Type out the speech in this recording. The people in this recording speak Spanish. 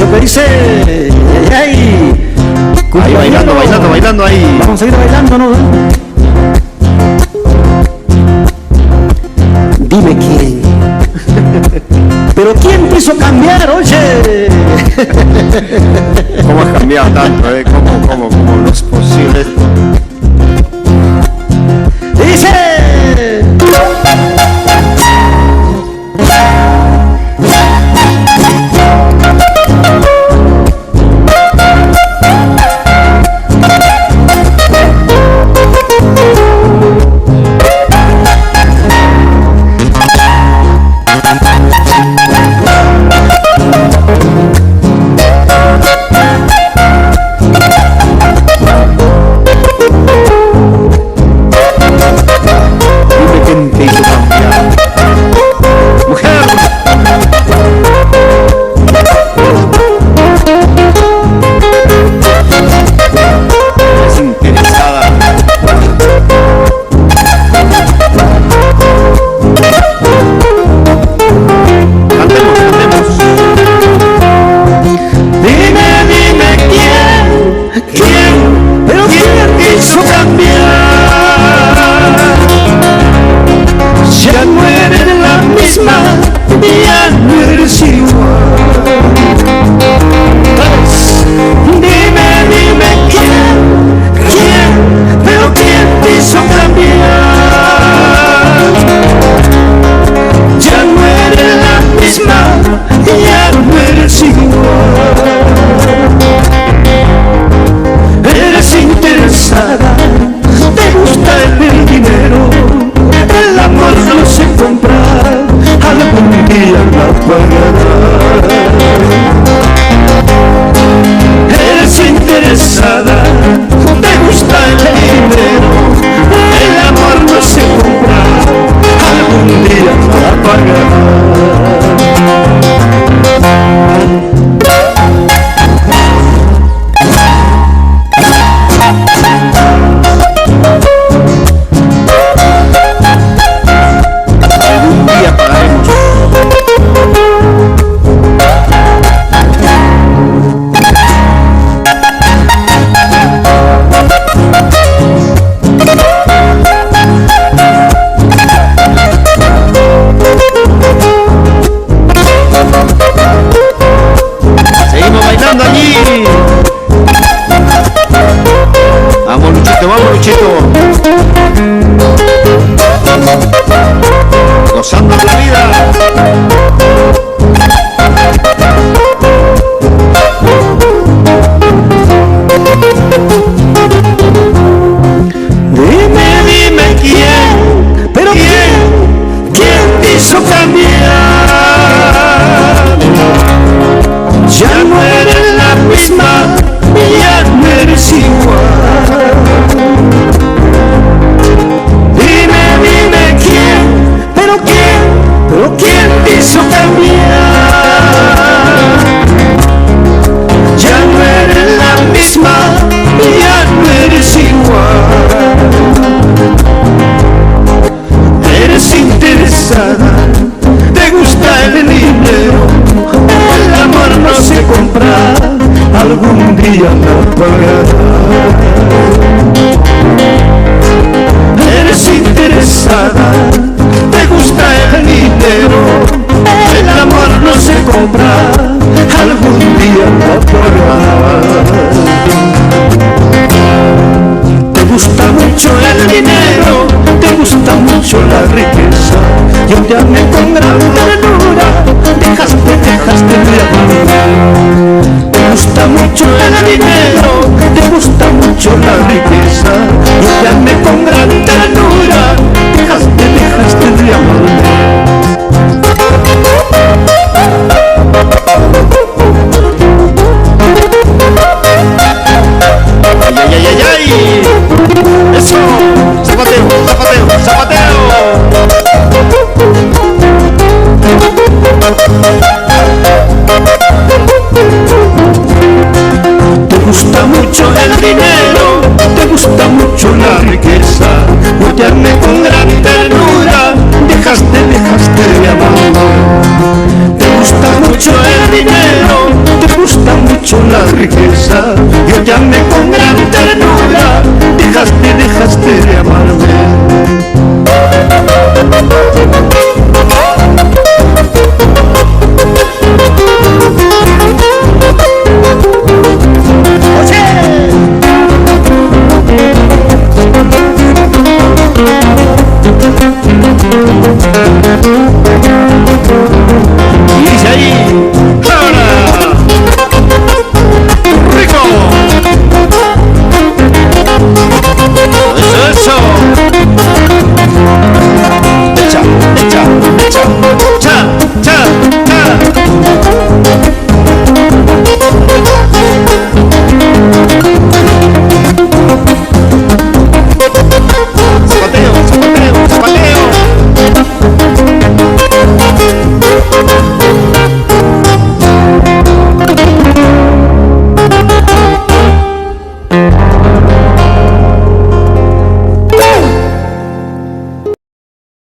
eso que dice. ¡Ay! Ahí bailando ahí. Vamos a seguir bailando, ¿no? Dime quién. Pero ¿quién te hizo cambiar, oye? ¿Cómo has cambiado tanto, ¿Cómo no es posible esto? Dice. Vamos, Luchito. Gozando la vida. Dime quién, pero quién te hizo cambiar. Ya no eres la misma, ya no eres igual. Dime quién, pero quién te hizo cambiar. Ya no eres la misma, ya no eres igual. Eres interesada, te gusta el dinero, el amor no se compra, algún día lo pagarás. Eres interesada, te gusta el dinero, el amor no se compra, algún día lo pagarás. Te gusta mucho el dinero, te gusta mucho la riqueza, yo te amé con gran ternura, dejaste de amar. Te gusta mucho el dinero, te gusta mucho la riqueza, yo te amé con gran ternura, dejaste de amar. ¡Ay! ¡Eso! ¡Zapateo! Te gusta mucho el dinero, te gusta mucho la riqueza, yo te amé con gran ternura, dejaste de amar. Te gusta mucho el dinero, te gusta mucho la riqueza y odiarme con gran ternura. Dejaste de amarme.